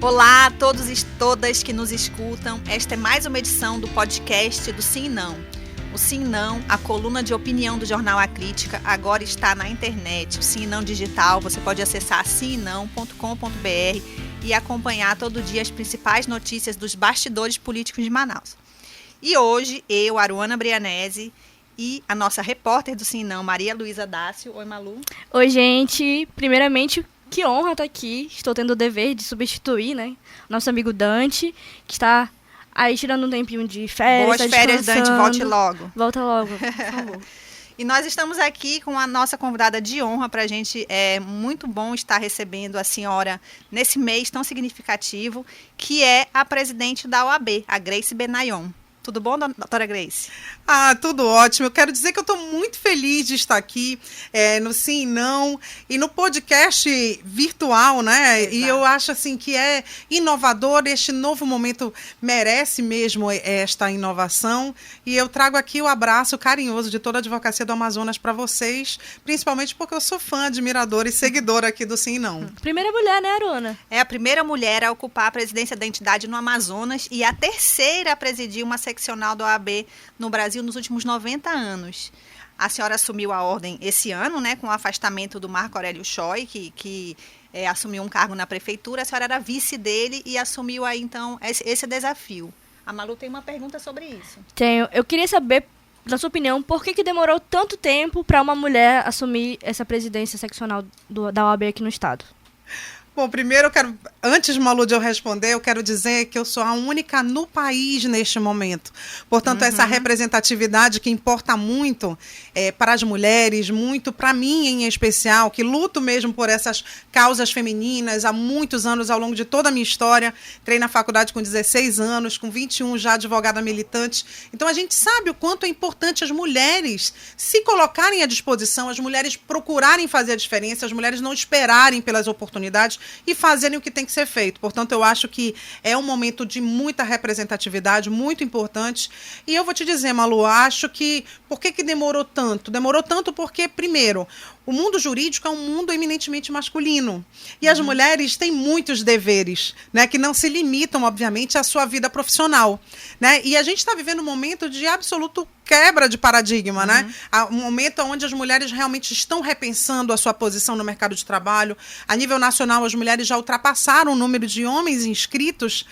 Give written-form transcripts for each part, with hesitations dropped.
Olá a todos e todas que nos escutam. Esta é mais uma edição do podcast do Sim e Não. O Sim e Não, a coluna de opinião do jornal A Crítica, agora está na internet. O Sim e Não digital, você pode acessar simenão.com.br e acompanhar todo dia as principais notícias dos bastidores políticos de Manaus. E hoje, eu, Aruana Brianese, e a nossa repórter do Sim e Não, Maria Luísa Dácio. Oi, Malu. Oi, gente. Primeiramente, que honra estar aqui. Estou tendo o dever de substituir, nosso amigo Dante, que está aí tirando um tempinho de férias. Boas férias, Dante. Volte logo. Volta logo, por favor. E nós estamos aqui com a nossa convidada de honra. Para a gente é muito bom estar recebendo a senhora nesse mês tão significativo, que é a presidente da OAB, a Grace Benayon. Tudo bom, doutora Grace? Tudo ótimo. Eu quero dizer que eu estou muito feliz de estar aqui no Sim e Não e no podcast virtual, né? Exato. E eu acho assim que é inovador, este novo momento merece mesmo esta inovação. E eu trago aqui o abraço carinhoso de toda a advocacia do Amazonas para vocês, principalmente porque eu sou fã, admiradora e seguidora aqui do Sim e Não. Primeira mulher, né, Aruna? É a primeira mulher a ocupar a presidência da entidade no Amazonas e a terceira a presidir uma seccional da OAB no Brasil nos últimos 90 anos. A senhora assumiu a ordem esse ano, né, com o afastamento do Marco Aurélio Choi, que assumiu um cargo na prefeitura. A senhora era vice dele e assumiu aí, então, esse desafio. A Malu tem uma pergunta sobre isso. Tenho. Eu queria saber, na sua opinião, por que demorou tanto tempo para uma mulher assumir essa presidência seccional da OAB aqui no estado? Bom, primeiro antes, Malu, de eu responder, eu quero dizer que eu sou a única no país neste momento. Portanto, essa representatividade que importa muito para as mulheres, muito para mim em especial, que luto mesmo por essas causas femininas há muitos anos, ao longo de toda a minha história. Entrei na faculdade com 16 anos, com 21 já advogada militante. Então, a gente sabe o quanto é importante as mulheres se colocarem à disposição, as mulheres procurarem fazer a diferença, as mulheres não esperarem pelas oportunidades e fazerem o que tem que ser feito. Portanto, eu acho que é um momento de muita representatividade, muito importante. E eu vou te dizer, Malu, acho que... Por que demorou tanto? Demorou tanto porque, primeiro, o mundo jurídico é um mundo eminentemente masculino. E as mulheres têm muitos deveres, né, que não se limitam, obviamente, à sua vida profissional. Né? E a gente está vivendo um momento de absoluto quebra de paradigma, né? Um momento onde as mulheres realmente estão repensando a sua posição no mercado de trabalho. A nível nacional, as mulheres já ultrapassaram o número de homens inscritos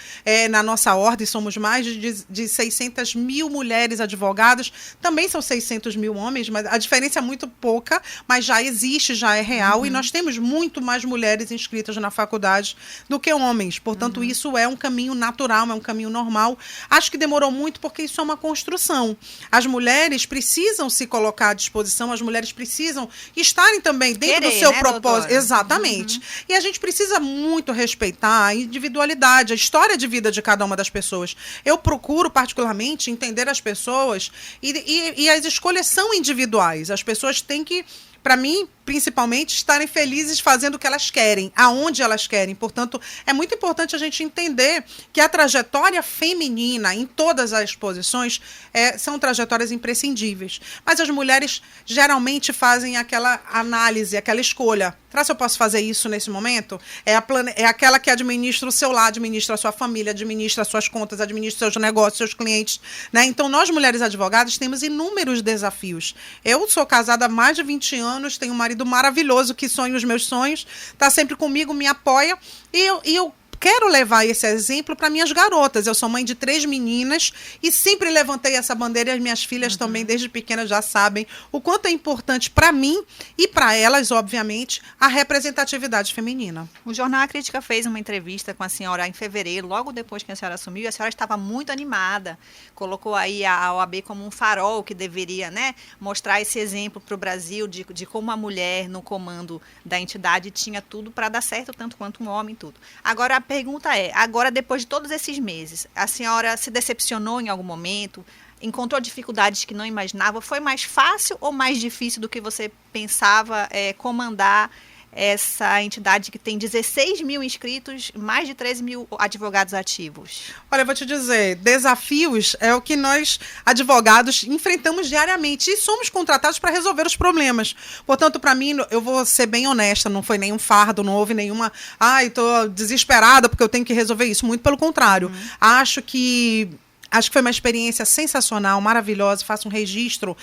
na nossa ordem. Somos mais de 600 mil mulheres advogadas. Também são 600 mil homens, mas a diferença é muito pouca, mas já existe, já é real. E nós temos muito mais mulheres inscritas na faculdade do que homens. Portanto, isso é um caminho natural, é um caminho normal. Acho que demorou muito porque isso é uma construção. As mulheres precisam se colocar à disposição, as mulheres precisam estarem também dentro do seu propósito. Doutora? Exatamente. E a gente precisa muito respeitar a individualidade, a história de vida de cada uma das pessoas. Eu procuro, particularmente, entender as pessoas e as escolhas são individuais. As pessoas têm que, para mim, principalmente, estarem felizes fazendo o que elas querem, aonde elas querem. Portanto, é muito importante a gente entender que a trajetória feminina em todas as posições são trajetórias imprescindíveis. Mas as mulheres geralmente fazem aquela análise, aquela escolha. Será que eu posso fazer isso nesse momento? É aquela que administra o seu lar, administra a sua família, administra as suas contas, administra seus negócios, seus clientes. Né? Então, nós, mulheres advogadas, temos inúmeros desafios. Eu sou casada há mais de 20 anos, tenho um marido maravilhoso que sonha os meus sonhos, está sempre comigo, me apoia, e eu quero levar esse exemplo para minhas garotas. Eu sou mãe de 3 meninas e sempre levantei essa bandeira, e as minhas filhas também, desde pequenas, já sabem o quanto é importante para mim e para elas, obviamente, a representatividade feminina. O Jornal A Crítica fez uma entrevista com a senhora em fevereiro, logo depois que a senhora assumiu, e a senhora estava muito animada, colocou aí a OAB como um farol que deveria, né, mostrar esse exemplo para o Brasil de como a mulher no comando da entidade tinha tudo para dar certo, tanto quanto um homem, tudo. Agora, a pergunta é, agora depois de todos esses meses, a senhora se decepcionou em algum momento? Encontrou dificuldades que não imaginava? Foi mais fácil ou mais difícil do que você pensava comandar essa entidade que tem 16 mil inscritos, mais de 13 mil advogados ativos? Olha, eu vou te dizer, desafios é o que nós, advogados, enfrentamos diariamente e somos contratados para resolver os problemas. Portanto, para mim, eu vou ser bem honesta, não foi nenhum fardo, não houve nenhuma, estou desesperada porque eu tenho que resolver isso. Muito pelo contrário. Acho que foi uma experiência sensacional, maravilhosa. Faço um registro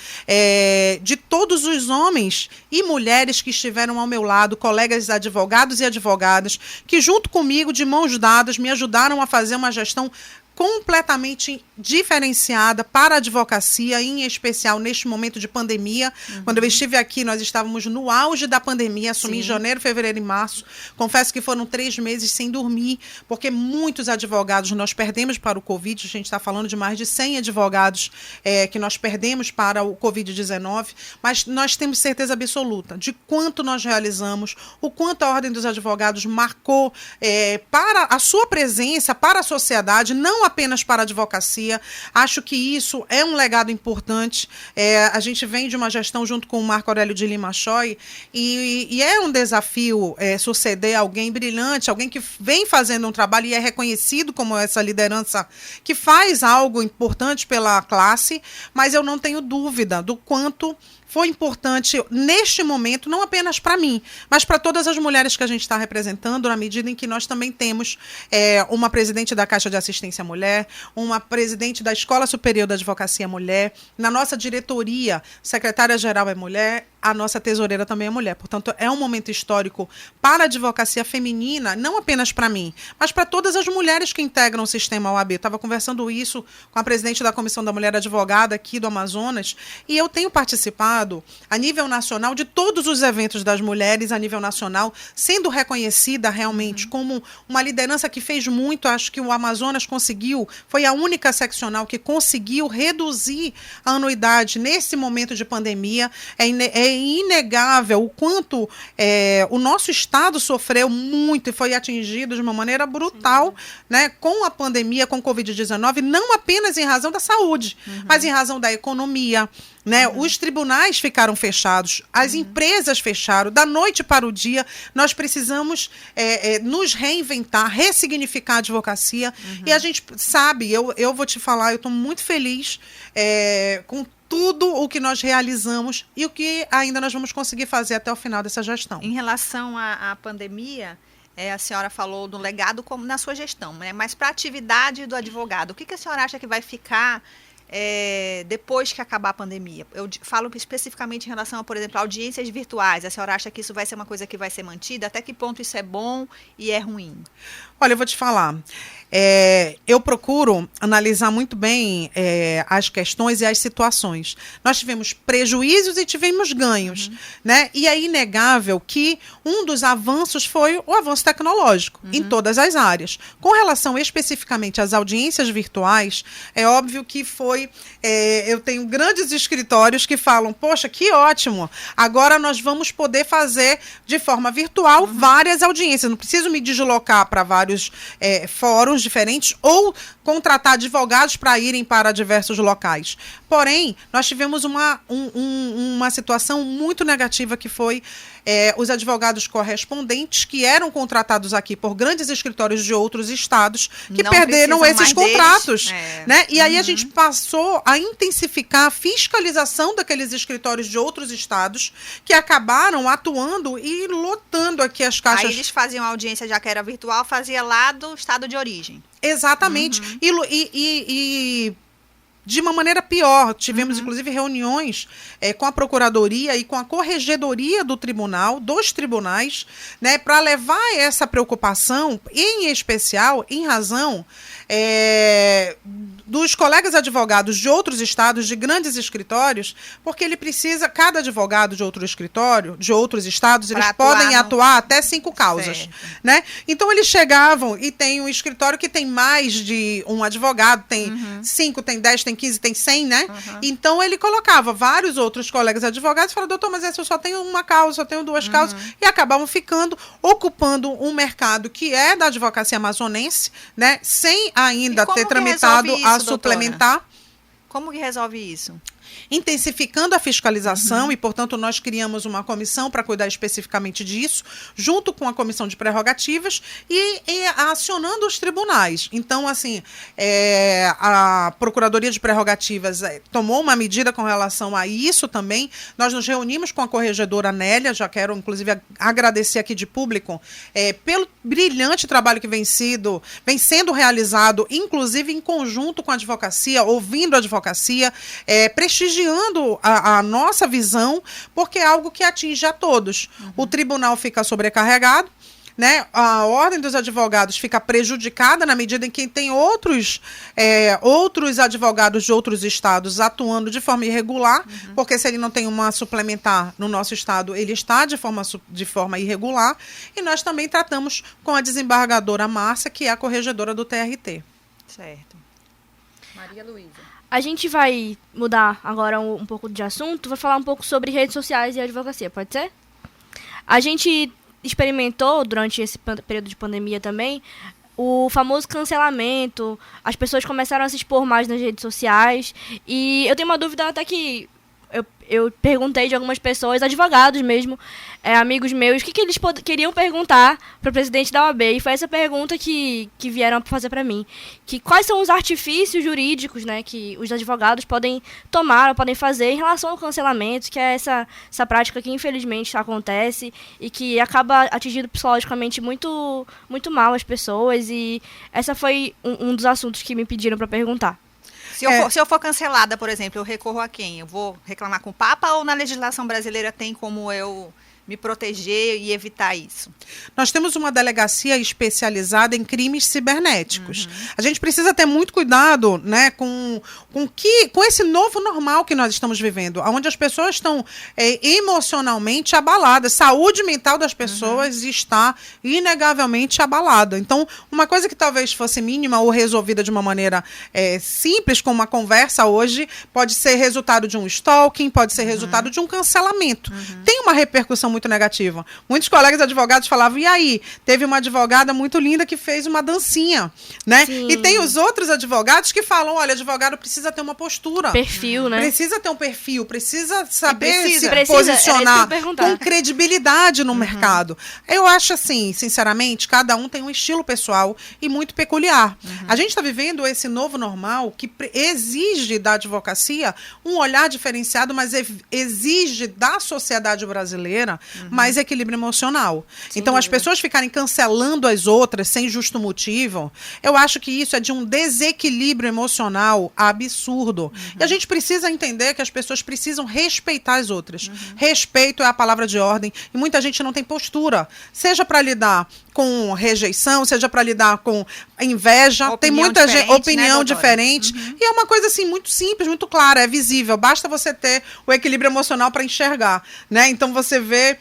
de todos os homens e mulheres que estiveram ao meu lado, colegas advogados e advogadas, que junto comigo, de mãos dadas, me ajudaram a fazer uma gestão completamente diferenciada para a advocacia, em especial neste momento de pandemia. Quando eu estive aqui, nós estávamos no auge da pandemia, assumi em janeiro, fevereiro e março. Confesso que foram 3 meses sem dormir, porque muitos advogados nós perdemos para o Covid. A gente está falando de mais de 100 advogados que nós perdemos para o Covid-19, mas nós temos certeza absoluta de quanto nós realizamos, o quanto a Ordem dos Advogados marcou para a sua presença, para a sociedade, não apenas para a advocacia. Acho que isso é um legado importante. A gente vem de uma gestão junto com o Marco Aurélio de Lima Choi e é um desafio suceder alguém brilhante, alguém que vem fazendo um trabalho e é reconhecido como essa liderança que faz algo importante pela classe, mas eu não tenho dúvida do quanto foi importante neste momento, não apenas para mim, mas para todas as mulheres que a gente está representando, na medida em que nós também temos uma presidente da Caixa de Assistência à Mulher, uma presidente da Escola Superior da Advocacia Mulher, na nossa diretoria, secretária-geral é mulher, a nossa tesoureira também é mulher. Portanto, é um momento histórico para a advocacia feminina, não apenas para mim, mas para todas as mulheres que integram o sistema OAB. Eu estava conversando isso com a presidente da Comissão da Mulher Advogada aqui do Amazonas, e eu tenho participado a nível nacional de todos os eventos das mulheres a nível nacional, sendo reconhecida realmente como uma liderança que fez muito. Acho que o Amazonas conseguiu, foi a única seccional que conseguiu reduzir a anuidade nesse momento de pandemia. É inegável o quanto o nosso estado sofreu muito e foi atingido de uma maneira brutal, né, com a pandemia, com o Covid-19, não apenas em razão da saúde, mas em razão da economia, né? Os tribunais ficaram fechados, as empresas fecharam, da noite para o dia. Nós precisamos nos reinventar, ressignificar a advocacia. E a gente sabe, eu vou te falar, eu estou muito feliz com tudo o que nós realizamos e o que ainda nós vamos conseguir fazer até o final dessa gestão. Em relação à pandemia, a senhora falou do legado como na sua gestão, né? Mas para a atividade do advogado, o que a senhora acha que vai ficar depois que acabar a pandemia? Eu falo especificamente em relação a, por exemplo, audiências virtuais. A senhora acha que isso vai ser uma coisa que vai ser mantida? Até que ponto isso é bom e é ruim? Olha, eu vou te falar. Eu procuro analisar muito bem as questões e as situações. Nós tivemos prejuízos e tivemos ganhos, né? E é inegável que um dos avanços foi o avanço tecnológico em todas as áreas. Com relação especificamente às audiências virtuais, é óbvio que eu tenho grandes escritórios que falam, poxa, que ótimo, agora nós vamos poder fazer de forma virtual várias audiências. Não preciso me deslocar para vários fóruns diferentes ou contratar advogados para irem para diversos locais. Porém, nós tivemos uma situação muito negativa, que foi os advogados correspondentes que eram contratados aqui por grandes escritórios de outros estados que não perderam esses contratos. Né? E aí a gente passou a intensificar a fiscalização daqueles escritórios de outros estados que acabaram atuando e lotando aqui as caixas. Aí eles faziam audiência, já que era virtual, fazia lá do estado de origem. Exatamente. E de uma maneira pior, tivemos inclusive reuniões com a Procuradoria e com a Corregedoria do Tribunal, dos tribunais, né, para levar essa preocupação, em especial em razão dos colegas advogados de outros estados, de grandes escritórios, porque cada advogado de outro escritório, de outros estados, eles podem atuar até 5 causas. Né? Então eles chegavam e tem um escritório que tem mais de um advogado, tem 5, tem 10, tem 15, tem 100, né? Então ele colocava vários outros colegas advogados e falava, doutor, mas eu só tenho uma causa, só tenho 2 causas, e acabavam ocupando um mercado que é da advocacia amazonense, né? Sem ainda ter tramitado a suplementar. Como que resolve isso? intensificando a fiscalização e, portanto, nós criamos uma comissão para cuidar especificamente disso, junto com a comissão de prerrogativas e acionando os tribunais. Então, assim, a Procuradoria de Prerrogativas tomou uma medida com relação a isso também. Nós nos reunimos com a corregedora Nélia, já quero, inclusive, agradecer aqui de público pelo brilhante trabalho que vem sendo realizado, inclusive em conjunto com a advocacia, ouvindo a advocacia, prestigiando a nossa visão, porque é algo que atinge a todos. O tribunal fica sobrecarregado, né? A ordem dos advogados fica prejudicada na medida em que tem outros advogados de outros estados atuando de forma irregular, porque se ele não tem uma suplementar no nosso estado, ele está de forma irregular, e nós também tratamos com a desembargadora Márcia, que é a corregedora do TRT. Certo. Maria Luísa. A gente vai mudar agora um pouco de assunto, vai falar um pouco sobre redes sociais e advocacia, pode ser? A gente experimentou durante esse período de pandemia também o famoso cancelamento, as pessoas começaram a se expor mais nas redes sociais, e eu tenho uma dúvida até que eu perguntei de algumas pessoas, advogados mesmo, amigos meus, o que eles queriam perguntar para o presidente da OAB, e foi essa pergunta que vieram fazer para mim, que quais são os artifícios jurídicos, né, que os advogados podem tomar ou podem fazer em relação ao cancelamento, que é essa prática que infelizmente acontece e que acaba atingindo psicologicamente muito, muito mal as pessoas, e essa foi um dos assuntos que me pediram para perguntar. Se eu for cancelada, por exemplo, eu recorro a quem? Eu vou reclamar com o Papa, ou na legislação brasileira tem como eu me proteger e evitar isso? Nós temos uma delegacia especializada em crimes cibernéticos. A gente precisa ter muito cuidado, né, com esse novo normal que nós estamos vivendo, onde as pessoas estão emocionalmente abaladas. Saúde mental das pessoas está inegavelmente abalada. Então, uma coisa que talvez fosse mínima ou resolvida de uma maneira simples, como uma conversa hoje, pode ser resultado de um stalking, pode ser resultado de um cancelamento. Tem uma repercussão muito negativa. Muitos colegas advogados falavam, e aí? Teve uma advogada muito linda que fez uma dancinha, né? Sim. E tem os outros advogados que falam, olha, advogado precisa ter uma postura. Perfil, né? Precisa ter um perfil, precisa saber se precisa posicionar com credibilidade no mercado. Eu acho assim, sinceramente, cada um tem um estilo pessoal e muito peculiar. A gente está vivendo esse novo normal que exige da advocacia um olhar diferenciado, mas exige da sociedade brasileira mais equilíbrio emocional. Sem então, dúvida. as pessoas ficarem cancelando as outras sem justo motivo, eu acho que isso é de um desequilíbrio emocional absurdo. E a gente precisa entender que as pessoas precisam respeitar as outras. Respeito é a palavra de ordem, e muita gente não tem postura, seja para lidar com rejeição, seja para lidar com inveja, tem muita gente, opinião diferente, e é uma coisa assim muito simples, muito clara, é visível, basta você ter o equilíbrio emocional para enxergar, né? Então você vê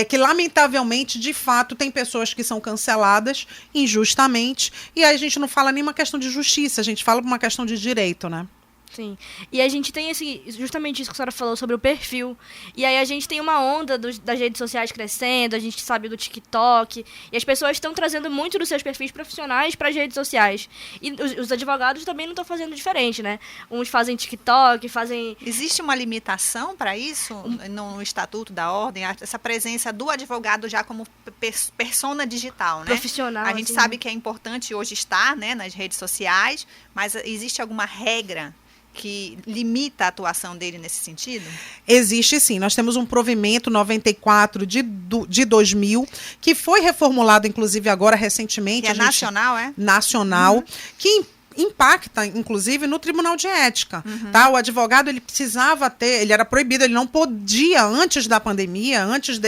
que lamentavelmente, de fato, tem pessoas que são canceladas injustamente, e aí a gente não fala nem uma questão de justiça, a gente fala uma questão de direito, né? Sim. E a gente tem justamente isso que a senhora falou sobre o perfil. E aí a gente tem uma onda das redes sociais crescendo, a gente sabe do TikTok, e as pessoas estão trazendo muito dos seus perfis profissionais para as redes sociais. E os advogados também não estão fazendo diferente, né? Uns fazem TikTok, fazem... Existe uma limitação para isso no Estatuto da Ordem? Essa presença do advogado já como persona digital, né? Profissional. A gente sabe que é importante hoje estar, né, nas redes sociais, mas existe alguma regra que limita a atuação dele nesse sentido? Existe sim. Nós temos um provimento 94 de 2000, que foi reformulado, inclusive, agora recentemente. Que é nacional, é? Nacional, que impacta, inclusive, no Tribunal de Ética. Tá? O advogado, ele precisava ter, ele era proibido, ele não podia, antes da pandemia, antes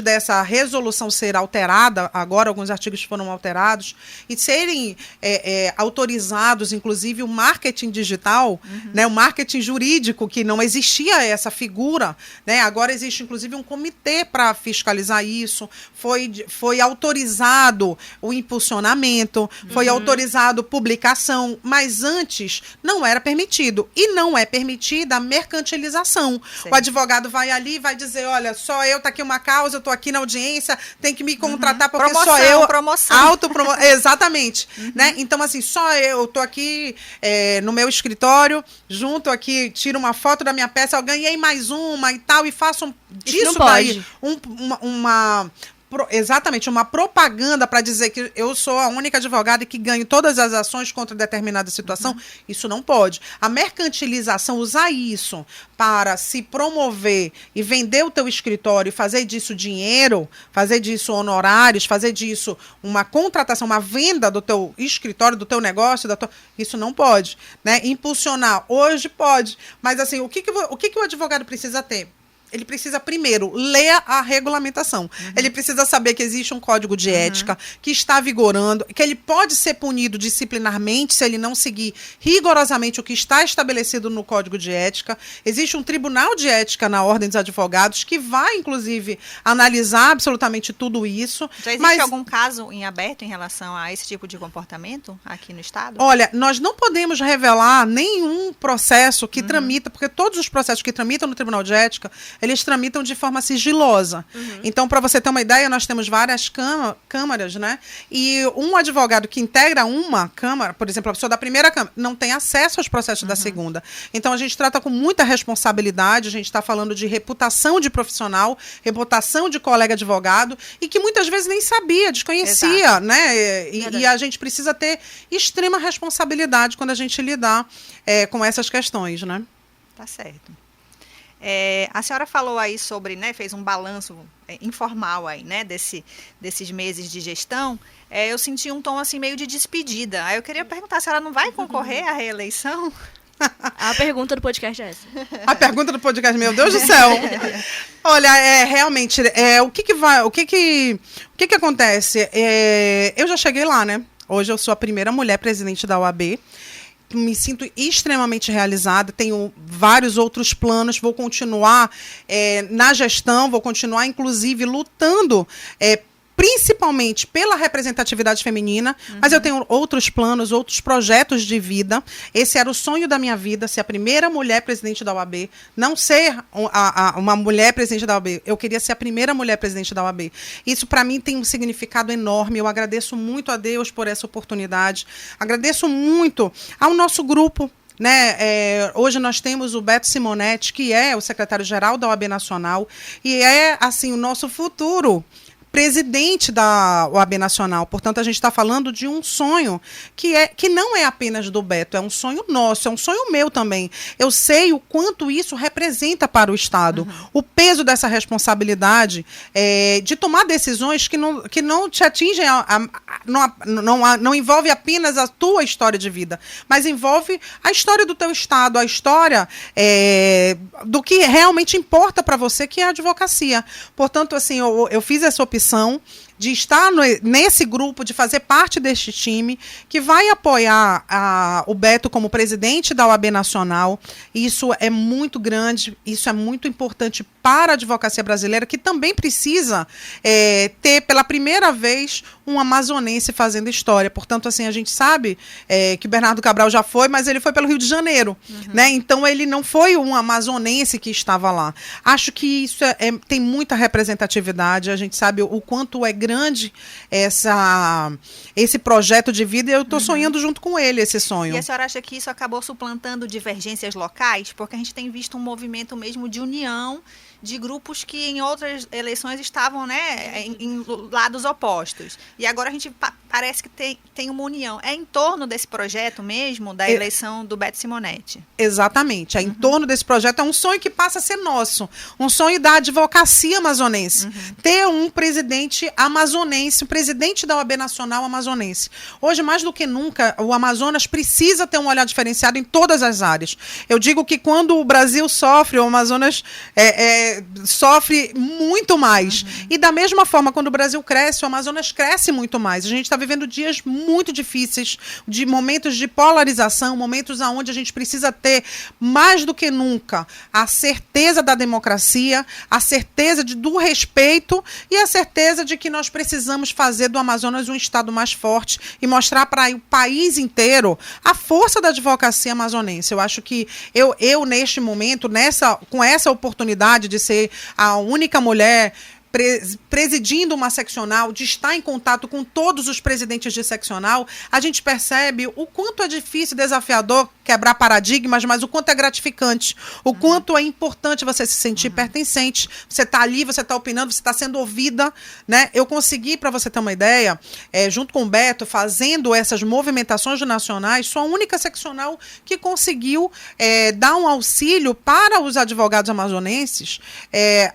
dessa resolução ser alterada, agora alguns artigos foram alterados, e serem autorizados, inclusive, o marketing digital, né, o marketing jurídico, que não existia essa figura, né, agora existe, inclusive, um comitê para fiscalizar isso, foi autorizado o impulsionamento, foi autorizado autorizado publicação, mas antes não era permitido. E não é permitida a mercantilização. Sim. O advogado vai ali e vai dizer, olha, só eu, tá aqui uma causa, eu tô aqui na audiência, tem que me contratar porque promoção, só eu... Promoção. Exatamente. Né? Então, assim, só eu tô aqui no meu escritório, junto aqui, tiro uma foto da minha peça, eu ganhei mais uma e tal, e faço disso daí exatamente, uma propaganda para dizer que eu sou a única advogada que ganho todas as ações contra determinada situação. Isso não pode. A mercantilização, usar isso para se promover e vender o teu escritório e fazer disso dinheiro, fazer disso honorários, fazer disso uma contratação, uma venda do teu escritório, do teu negócio, isso não pode. Né? Impulsionar, hoje pode. Mas assim, o que o advogado precisa ter? Ele precisa, primeiro, ler a regulamentação. Ele precisa saber que existe um código de ética que está vigorando, que ele pode ser punido disciplinarmente se ele não seguir rigorosamente o que está estabelecido no código de ética. Existe um tribunal de ética na Ordem dos Advogados que vai, inclusive, analisar absolutamente tudo isso. Já existe algum caso em aberto em relação a esse tipo de comportamento aqui no Estado? Olha, nós não podemos revelar nenhum processo que tramita, porque todos os processos que tramitam no Tribunal de Ética, eles tramitam de forma sigilosa. Então, para você ter uma ideia, nós temos várias câmaras, né? E um advogado que integra uma câmara, por exemplo, a pessoa da primeira câmara, não tem acesso aos processos da segunda. Então, a gente trata com muita responsabilidade, a gente está falando de reputação de profissional, reputação de colega advogado, e que muitas vezes nem sabia, desconhecia, né? E a gente precisa ter extrema responsabilidade quando a gente lidar com essas questões, né? Tá certo. A senhora falou aí sobre, né, fez um balanço informal aí, né, desses meses de gestão. Eu senti um tom assim meio de despedida. Aí eu queria perguntar se ela não vai concorrer à reeleição? A pergunta do podcast é essa. A pergunta do podcast, meu Deus do céu. Olha, realmente, o que acontece? Eu já cheguei lá, né? Hoje eu sou a primeira mulher presidente da OAB. Me sinto extremamente realizada, tenho vários outros planos, vou continuar na gestão, vou continuar, inclusive, lutando principalmente pela representatividade feminina, mas eu tenho outros planos, outros projetos de vida. Esse era o sonho da minha vida, ser a primeira mulher presidente da OAB, não ser uma mulher presidente da OAB, eu queria ser a primeira mulher presidente da OAB. Isso para mim tem um significado enorme, eu agradeço muito a Deus por essa oportunidade, agradeço muito ao nosso grupo, né? Hoje nós temos o Beto Simonetti, que é o secretário-geral da OAB Nacional, e é assim o nosso futuro presidente da OAB Nacional. Portanto, a gente está falando de um sonho que não é apenas do Beto, é um sonho nosso, é um sonho meu também. Eu sei o quanto isso representa para o Estado, o peso dessa responsabilidade de tomar decisões que não te atingem, não envolve apenas a tua história de vida, mas envolve a história do teu Estado, a história do que realmente importa para você, que é a advocacia. Portanto, assim, eu fiz essa opção de estar nesse grupo, de fazer parte deste time, que vai apoiar o Beto como presidente da OAB Nacional. Isso é muito grande, isso é muito importante para a advocacia brasileira, que também precisa ter, pela primeira vez, um amazonense fazendo história. Portanto, assim, a gente sabe que o Bernardo Cabral já foi, mas ele foi pelo Rio de Janeiro, né? Então, ele não foi um amazonense que estava lá. Acho que isso tem muita representatividade, a gente sabe o quanto é grande esse projeto de vida, e eu estou sonhando junto com ele esse sonho. E a senhora acha que isso acabou suplantando divergências locais? Porque a gente tem visto um movimento mesmo de união de grupos que em outras eleições estavam, né, em lados opostos. E agora a gente parece que tem uma união. É em torno desse projeto mesmo, da eleição do Beto Simonetti? Exatamente. É em torno desse projeto. É um sonho que passa a ser nosso. Um sonho da advocacia amazonense. Ter um presidente amazonense, um presidente da OAB Nacional amazonense. Hoje, mais do que nunca, o Amazonas precisa ter um olhar diferenciado em todas as áreas. Eu digo que quando o Brasil sofre, o Amazonas sofre muito mais. E da mesma forma, quando o Brasil cresce, o Amazonas cresce muito mais. A gente está vivendo dias muito difíceis, de momentos de polarização, momentos onde a gente precisa ter, mais do que nunca, a certeza da democracia, a certeza do respeito e a certeza de que nós precisamos fazer do Amazonas um estado mais forte e mostrar para o país inteiro a força da advocacia amazonense. Eu acho que eu neste momento, com essa oportunidade de ser a única mulher presidindo uma seccional, de estar em contato com todos os presidentes de seccional, a gente percebe o quanto é difícil e desafiador quebrar paradigmas, mas o quanto é gratificante, o quanto é importante você se sentir pertencente, você está ali, você está opinando, você está sendo ouvida, né? Eu consegui, para você ter uma ideia, junto com o Beto, fazendo essas movimentações nacionais, sou a única seccional que conseguiu dar um auxílio para os advogados amazonenses,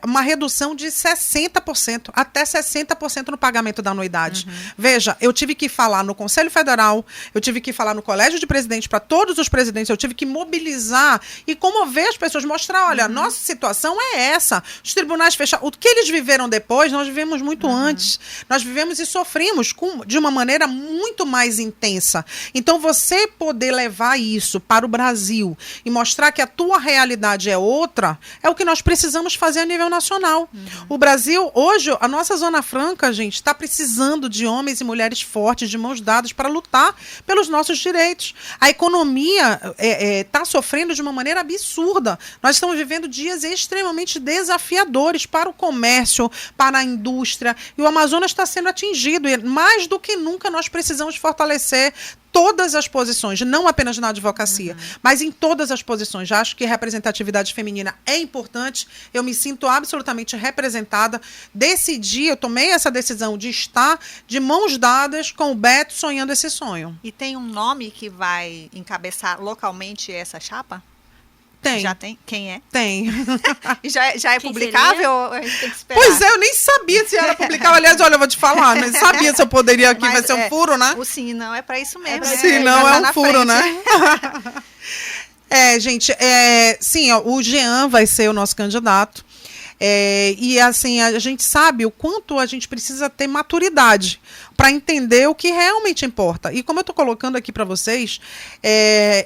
uma redução de 60% até 60% no pagamento da anuidade. Veja, eu tive que falar no Conselho Federal, eu tive que falar no Colégio de Presidentes, para todos os presidentes, eu tive que mobilizar e comover as pessoas, mostrar, olha, nossa situação é essa, os tribunais fecharam, o que eles viveram depois, nós vivemos muito antes, nós vivemos e sofrimos de uma maneira muito mais intensa. Então, você poder levar isso para o Brasil e mostrar que a tua realidade é outra, é o que nós precisamos fazer a nível nacional. O Brasil, hoje, a nossa Zona Franca, gente, está precisando de homens e mulheres fortes, de mãos dadas, para lutar pelos nossos direitos. A economia está sofrendo de uma maneira absurda. Nós estamos vivendo dias extremamente desafiadores para o comércio, para a indústria, e o Amazonas está sendo atingido. E mais do que nunca nós precisamos fortalecer todas as posições, não apenas na advocacia, mas em todas as posições. Já acho que representatividade feminina é importante, eu me sinto absolutamente representada. Eu tomei essa decisão de estar de mãos dadas com o Beto, sonhando esse sonho. E tem um nome que vai encabeçar localmente essa chapa? Tem. Já tem? Quem é? Tem. Já é publicável? A gente tem que esperar. Pois é, eu nem sabia se era publicável. Aliás, olha, eu vou te falar, nem sabia se eu poderia aqui, vai ser um furo, né? O sim não é para isso mesmo. Sim, não é um furo, né? Gente, sim, ó, o Jean vai ser o nosso candidato. E assim, a gente sabe o quanto a gente precisa ter maturidade para entender o que realmente importa. E como eu estou colocando aqui para vocês,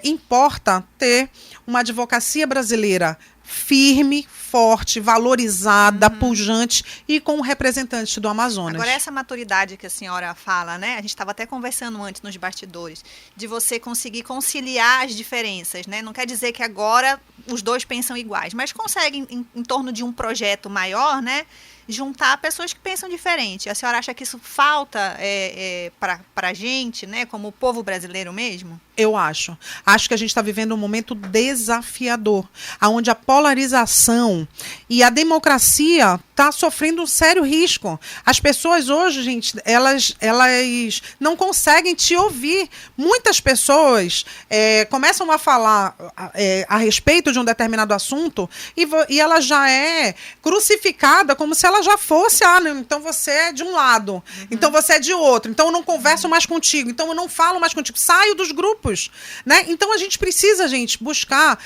importa ter uma advocacia brasileira firme, forte, valorizada, pujante e com representantes do Amazonas. Agora, essa maturidade que a senhora fala, né? A gente estava até conversando antes nos bastidores, de você conseguir conciliar as diferenças, né? Não quer dizer que agora os dois pensam iguais, mas conseguem, em torno de um projeto maior, né? Juntar pessoas que pensam diferente. A senhora acha que isso falta para a gente, né? Como o povo brasileiro mesmo? Eu acho. Acho que a gente está vivendo um momento desafiador, onde a polarização e a democracia está sofrendo um sério risco. As pessoas hoje, gente, elas não conseguem te ouvir. Muitas pessoas começam a falar a respeito de um determinado assunto e ela já é crucificada como se ela já fosse, então você é de um lado, então você é de outro, então eu não converso mais contigo, então eu não falo mais contigo, saio dos grupos, né? Então a gente precisa, buscar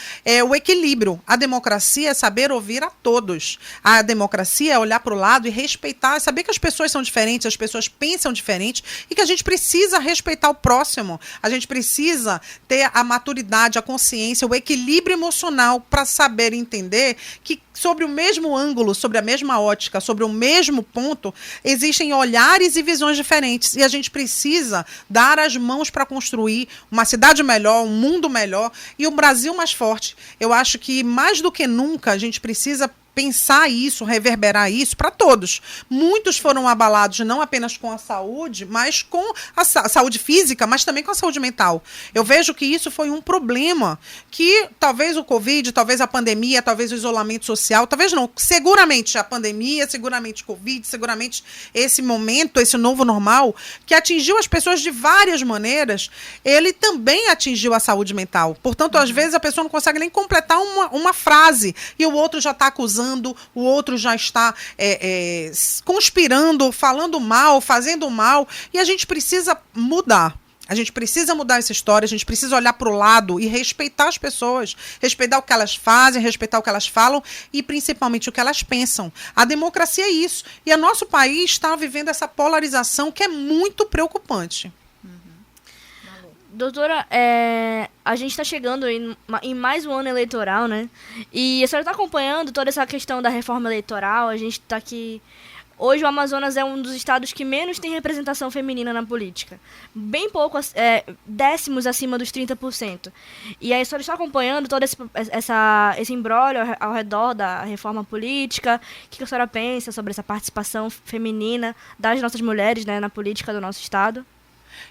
o equilíbrio. A democracia é saber ouvir a todos. A democracia é olhar para o lado e respeitar, saber que as pessoas são diferentes, as pessoas pensam diferente e que a gente precisa respeitar o próximo. A gente precisa ter a maturidade, a consciência, o equilíbrio emocional para saber entender que sobre o mesmo ângulo, sobre a mesma ótica, sobre o mesmo ponto, existem olhares e visões diferentes. E a gente precisa dar as mãos para construir uma cidade melhor, um mundo melhor e um Brasil mais forte. Eu acho que, mais do que nunca, a gente precisa pensar isso, reverberar isso para todos. Muitos foram abalados não apenas com a saúde, mas com a saúde física, mas também com a saúde mental. Eu vejo que isso foi um problema que talvez o Covid, talvez a pandemia, talvez o isolamento social, talvez não, seguramente a pandemia, seguramente o Covid, seguramente esse momento, esse novo normal, que atingiu as pessoas de várias maneiras, ele também atingiu a saúde mental. Portanto, às vezes a pessoa não consegue nem completar uma frase e o outro já está acusando, o outro já está conspirando, falando mal, fazendo mal, e a gente precisa mudar. A gente precisa mudar essa história, a gente precisa olhar para o lado e respeitar as pessoas, respeitar o que elas fazem, respeitar o que elas falam e principalmente o que elas pensam. A democracia é isso. E o nosso país está vivendo essa polarização que é muito preocupante. Doutora, a gente está chegando em mais um ano eleitoral, né? E a senhora está acompanhando toda essa questão da reforma eleitoral. A gente está aqui... Hoje o Amazonas é um dos estados que menos tem representação feminina na política. Bem pouco, décimos acima dos 30%. E aí a senhora está acompanhando todo esse imbróglio ao redor da reforma política. O que a senhora pensa sobre essa participação feminina das nossas mulheres, né, na política do nosso estado?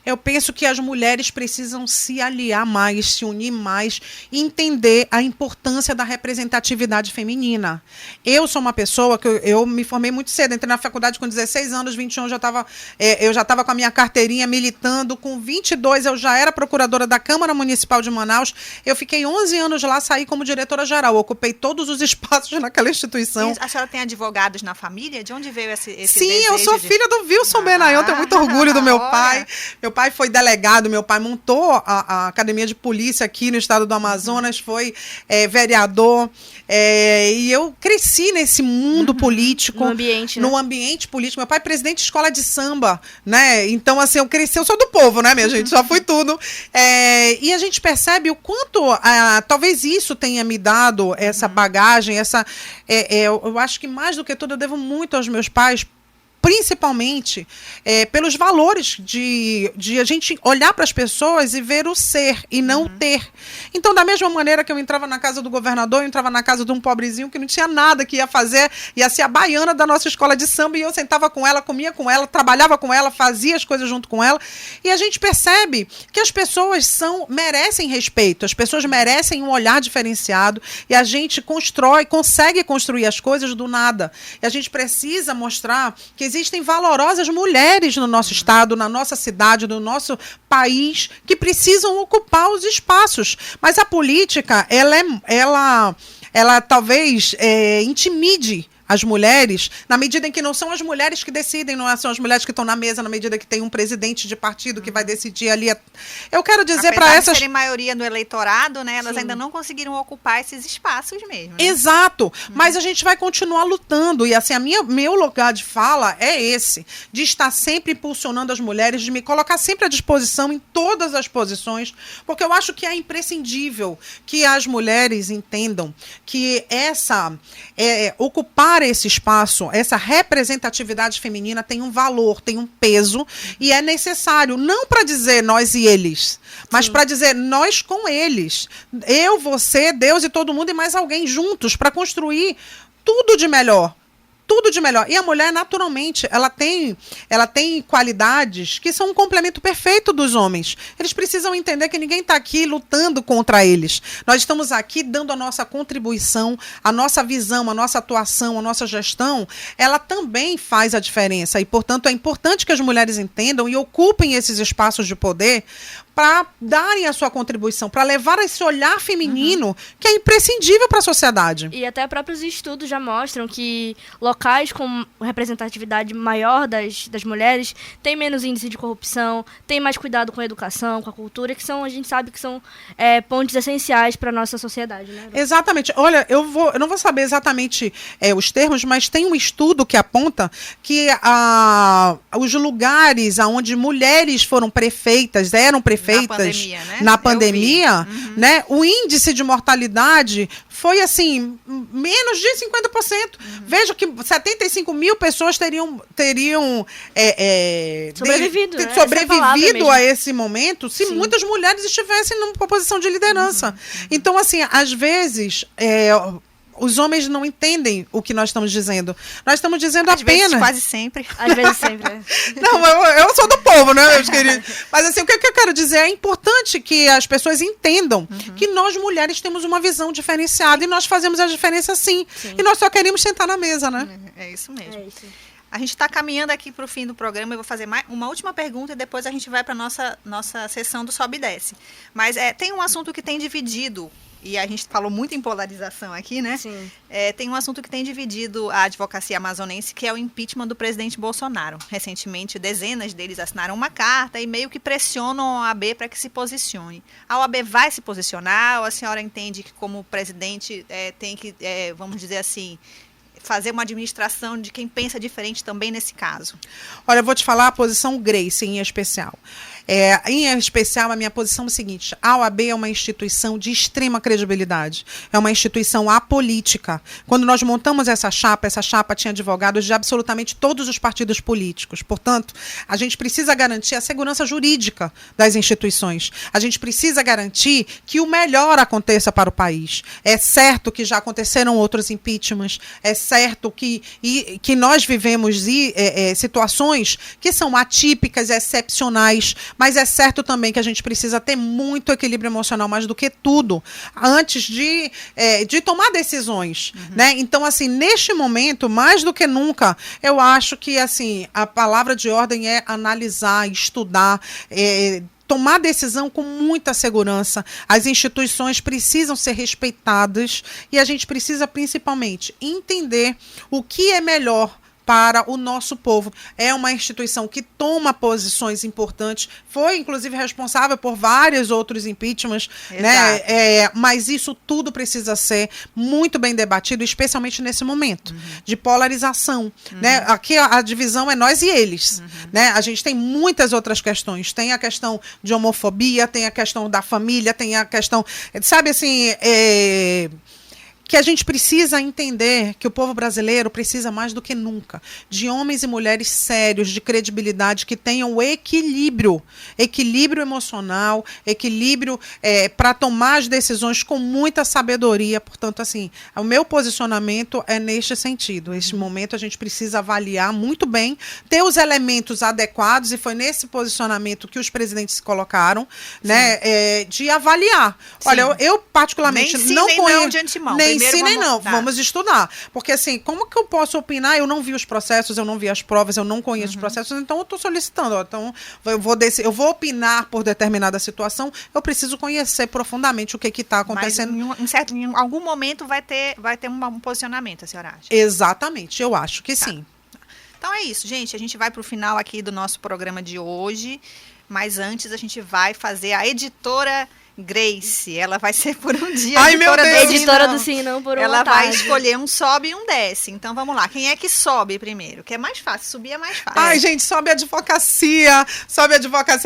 Eu penso que as mulheres precisam se aliar mais, se unir mais e entender a importância da representatividade feminina. Eu sou uma pessoa que eu me formei muito cedo, entrei na faculdade com 16 anos, 21 eu já estava com a minha carteirinha militando, com 22 eu já era procuradora da Câmara Municipal de Manaus, eu fiquei 11 anos lá, saí como diretora-geral, ocupei todos os espaços naquela instituição. E a senhora tem advogados na família? De onde veio esse Sim, eu sou filha do Wilson Benayon, tenho muito orgulho do meu pai. Meu pai foi delegado, meu pai montou a academia de polícia aqui no estado do Amazonas, foi vereador, e eu cresci nesse mundo político. No ambiente, né? No ambiente político. Meu pai é presidente de escola de samba, né? Então, assim, eu sou do povo, né, minha gente? Já fui tudo. E a gente percebe o quanto, talvez isso tenha me dado essa bagagem, eu acho que mais do que tudo eu devo muito aos meus pais, principalmente pelos valores de a gente olhar para as pessoas e ver o ser e não o ter. Então, da mesma maneira que eu entrava na casa do governador, eu entrava na casa de um pobrezinho que não tinha nada que ia fazer, ia ser a baiana da nossa escola de samba, e eu sentava com ela, comia com ela, trabalhava com ela, fazia as coisas junto com ela, e a gente percebe que as pessoas merecem respeito, as pessoas merecem um olhar diferenciado, e a gente consegue construir as coisas do nada. E a gente precisa mostrar que existem valorosas mulheres no nosso estado, na nossa cidade, no nosso país, que precisam ocupar os espaços. Mas a política, ela talvez intimide as mulheres, na medida em que não são as mulheres que decidem, não são as mulheres que estão na mesa, na medida que tem um presidente de partido que vai decidir ali. Eu quero dizer para essas... Apesar de serem maioria no eleitorado, né, elas ainda não conseguiram ocupar esses espaços mesmo. Né? Exato, mas a gente vai continuar lutando, e assim, meu lugar de fala é esse, de estar sempre impulsionando as mulheres, de me colocar sempre à disposição em todas as posições, porque eu acho que é imprescindível que as mulheres entendam que ocupar esse espaço, essa representatividade feminina tem um valor, tem um peso, e é necessário, não para dizer nós e eles, mas para dizer nós com eles. Eu, você, Deus e todo mundo e mais alguém juntos para construir tudo de melhor. Tudo de melhor. E a mulher, naturalmente, ela tem qualidades que são um complemento perfeito dos homens. Eles precisam entender que ninguém está aqui lutando contra eles. Nós estamos aqui dando a nossa contribuição, a nossa visão, a nossa atuação, a nossa gestão. Ela também faz a diferença. E, portanto, é importante que as mulheres entendam e ocupem esses espaços de poder para darem a sua contribuição, para levar esse olhar feminino que é imprescindível para a sociedade. E até próprios estudos já mostram que locais com representatividade maior das mulheres têm menos índice de corrupção, têm mais cuidado com a educação, com a cultura, que a gente sabe que são pontos essenciais para a nossa sociedade. Né? Exatamente. Olha, eu não vou saber exatamente os termos, mas tem um estudo que aponta que os lugares onde mulheres foram prefeitas, eram prefeitas na pandemia, né? O índice de mortalidade foi assim, menos de 50%. Veja que 75 mil pessoas teriam sobrevivido a esse momento se muitas mulheres estivessem numa posição de liderança. Então, assim, às vezes... os homens não entendem o que nós estamos dizendo. Nós estamos dizendo às apenas... vezes, quase sempre. Às vezes sempre. Não, eu sou do povo, né, meus queridos? Mas assim, o que eu quero dizer é importante que as pessoas entendam que nós, mulheres, temos uma visão diferenciada e nós fazemos a diferença sim. E nós só queremos sentar na mesa, né? É isso mesmo. A gente está caminhando aqui para o fim do programa. Eu vou fazer uma última pergunta e depois a gente vai para a nossa sessão do Sobe e Desce. Mas tem um assunto que tem dividido, e a gente falou muito em polarização aqui, né? Sim. Tem um assunto que tem dividido a advocacia amazonense, que é o impeachment do presidente Bolsonaro. Recentemente, dezenas deles assinaram uma carta e meio que pressionam a OAB para que se posicione. A OAB vai se posicionar ou a senhora entende que, como presidente, tem que, vamos dizer assim, fazer uma administração de quem pensa diferente também nesse caso? Olha, eu vou te falar a posição Grace em especial. Em especial, a minha posição é a seguinte: a OAB é uma instituição de extrema credibilidade, é uma instituição apolítica. Quando nós montamos essa chapa tinha advogados de absolutamente todos os partidos políticos. Portanto, a gente precisa garantir a segurança jurídica das instituições. A gente precisa garantir que o melhor aconteça para o país. É certo que já aconteceram outros impeachments, é certo que nós vivemos situações que são atípicas, excepcionais, mas é certo também que a gente precisa ter muito equilíbrio emocional, mais do que tudo, antes de tomar decisões, né? Então, assim, neste momento, mais do que nunca, eu acho que, assim, a palavra de ordem é analisar, estudar, tomar decisão com muita segurança. As instituições precisam ser respeitadas e a gente precisa, principalmente, entender o que é melhor para o nosso povo. É uma instituição que toma posições importantes, foi inclusive responsável por vários outros impeachments, né? Mas isso tudo precisa ser muito bem debatido, especialmente nesse momento de polarização, né? Aqui a divisão é nós e eles, né? A gente tem muitas outras questões, tem a questão de homofobia, tem a questão da família, tem a questão, sabe assim, que a gente precisa entender que o povo brasileiro precisa mais do que nunca de homens e mulheres sérios, de credibilidade, que tenham o equilíbrio emocional, equilíbrio para tomar as decisões com muita sabedoria. Portanto, assim, o meu posicionamento é neste sentido. Neste momento a gente precisa avaliar muito bem, ter os elementos adequados, e foi nesse posicionamento que os presidentes se colocaram, né, de avaliar. Sim. Olha, eu particularmente não conheço de antemão. Nem sim, nem não. Vamos estudar. Porque, assim, como que eu posso opinar? Eu não vi os processos, eu não vi as provas, eu não conheço os processos, então eu estou solicitando. Então, eu vou opinar por determinada situação, eu preciso conhecer profundamente o que está acontecendo. Mas em algum momento vai ter um posicionamento, a senhora acha? Exatamente, eu acho que sim. Então é isso, gente. A gente vai para o final aqui do nosso programa de hoje, mas antes a gente vai fazer a editora Grace, ela vai ser por um dia editora do Sim Não por uma Ela tarde. vai escolher um sobe e um desce. Então vamos lá, quem é que sobe primeiro? Que é mais fácil, subir é mais fácil. Ai, gente, sobe a advocacia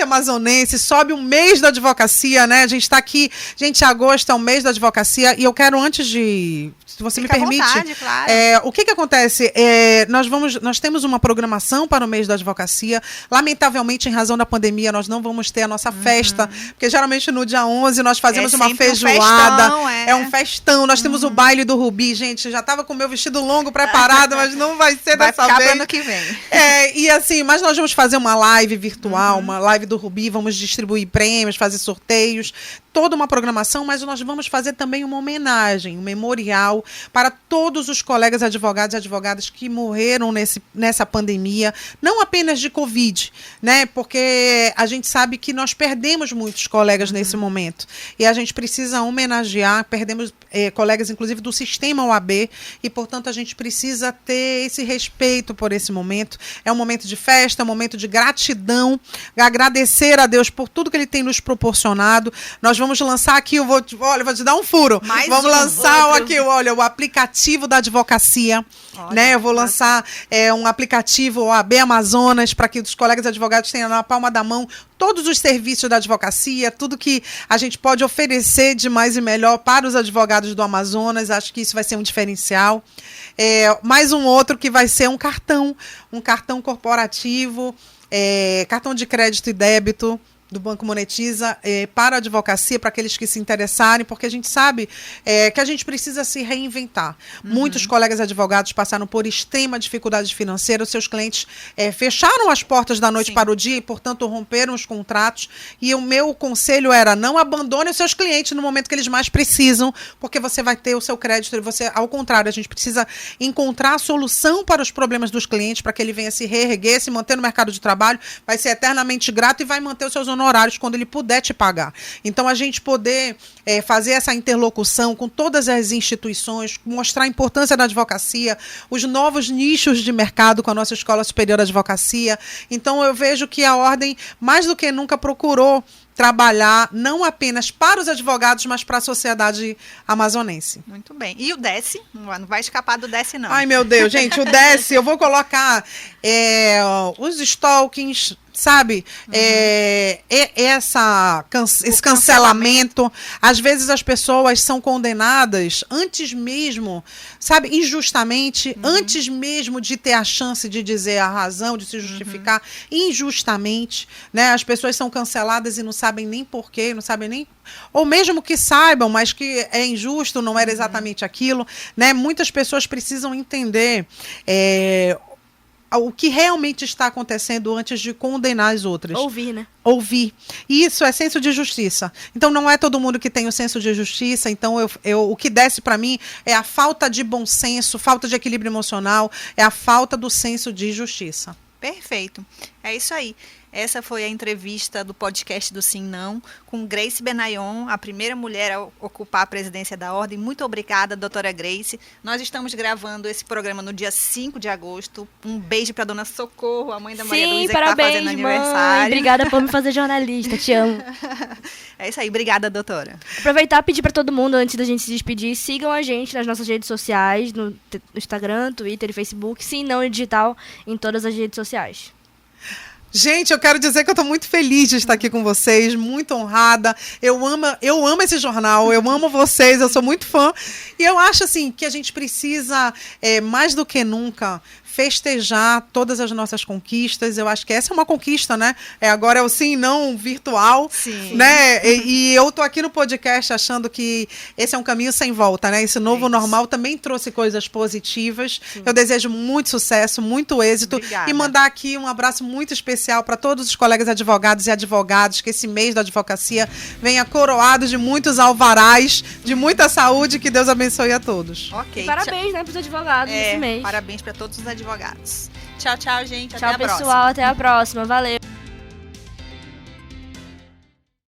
amazonense, sobe um mês da advocacia, né? A gente está aqui, gente, agosto é o mês da advocacia, e eu quero, antes de, se você me permite, à vontade, claro. O que acontece? Nós temos uma programação para o mês da advocacia. Lamentavelmente, em razão da pandemia, nós não vamos ter a nossa festa, porque geralmente no dia 11 nós fazemos uma feijoada, um festão, nós temos o baile do Rubi, gente, já estava com o meu vestido longo preparado, mas não vai ser dessa vez. Vai ficar ano que vem. E assim, mas nós vamos fazer uma live virtual, uma live do Rubi, vamos distribuir prêmios, fazer sorteios, toda uma programação, mas nós vamos fazer também uma homenagem, um memorial para todos os colegas advogados e advogadas que morreram nessa pandemia, não apenas de Covid, né? Porque a gente sabe que nós perdemos muitos colegas nesse momento. E a gente precisa homenagear, perdemos colegas, inclusive, do sistema OAB, e, portanto, a gente precisa ter esse respeito por esse momento. É um momento de festa, é um momento de gratidão, agradecer a Deus por tudo que Ele tem nos proporcionado. Nós vamos lançar aqui, eu vou te dar um furo. Vamos lançar aqui, o aplicativo da advocacia. Né? Eu vou lançar um aplicativo OAB Amazonas, para que os colegas advogados tenham na palma da mão todos os serviços da advocacia, tudo que a gente pode oferecer de mais e melhor para os advogados do Amazonas. Acho que isso vai ser um diferencial. Mais um outro que vai ser um cartão corporativo, cartão de crédito e débito, do Banco Monetiza para a advocacia, para aqueles que se interessarem, porque a gente sabe que a gente precisa se reinventar. Muitos colegas advogados passaram por extrema dificuldade financeira, os seus clientes fecharam as portas da noite para o dia e, portanto, romperam os contratos. E o meu conselho era: não abandone os seus clientes no momento que eles mais precisam, porque você vai ter o seu crédito e você, ao contrário, a gente precisa encontrar a solução para os problemas dos clientes, para que ele venha se reerguer, se manter no mercado de trabalho, vai ser eternamente grato e vai manter os seus honorários quando ele puder te pagar. Então, a gente poder fazer essa interlocução com todas as instituições, mostrar a importância da advocacia, os novos nichos de mercado com a nossa Escola Superior de Advocacia. Então, eu vejo que a Ordem, mais do que nunca, procurou trabalhar não apenas para os advogados, mas para a sociedade amazonense. Muito bem. E o DESE? Não vai escapar do DESE, não. Ai, meu Deus, gente, o DESE, eu vou colocar os stalkings, sabe? Esse cancelamento. Às vezes as pessoas são condenadas antes mesmo, sabe, injustamente, antes mesmo de ter a chance de dizer a razão, de se justificar, injustamente, né? As pessoas são canceladas e não sabem nem porquê, não sabem nem, ou mesmo que saibam, mas que é injusto, não era exatamente aquilo, né? Muitas pessoas precisam entender o que realmente está acontecendo antes de condenar as outras. Ouvir, né? Ouvir. E isso é senso de justiça. Então, não é todo mundo que tem o senso de justiça. Então, o que desce para mim é a falta de bom senso, falta de equilíbrio emocional, é a falta do senso de justiça. Perfeito. É isso aí. Essa foi a entrevista do podcast do Sim Não, com Grace Benayon, a primeira mulher a ocupar a presidência da Ordem. Muito obrigada, doutora Grace. Nós estamos gravando esse programa no dia 5 de agosto. Um beijo para a dona Socorro, a mãe da Maria Luísa, que está fazendo aniversário. Mãe. Obrigada por me fazer jornalista, te amo. É isso aí, obrigada, doutora. Aproveitar e pedir para todo mundo, antes da gente se despedir, sigam a gente nas nossas redes sociais, no Instagram, Twitter e Facebook, Sim Não e Digital, em todas as redes sociais. Gente, eu quero dizer que eu estou muito feliz de estar aqui com vocês, muito honrada. Eu amo esse jornal, eu amo vocês, eu sou muito fã. E eu acho assim que a gente precisa, mais do que nunca, festejar todas as nossas conquistas. Eu acho que essa é uma conquista, né? Agora é o Sim Não virtual. Sim. Né? E eu tô aqui no podcast achando que esse é um caminho sem volta, né? Esse novo normal também trouxe coisas positivas. Sim. Eu desejo muito sucesso, muito êxito. Obrigada. E mandar aqui um abraço muito especial para todos os colegas advogados e advogadas, que esse mês da advocacia venha coroado de muitos alvarás, de muita saúde, que Deus abençoe a todos. Ok. E parabéns, né, para os advogados esse mês. Parabéns para todos os advogados. Tchau, tchau, gente. Tchau, até a próxima. Tchau, pessoal. Até a próxima. Valeu.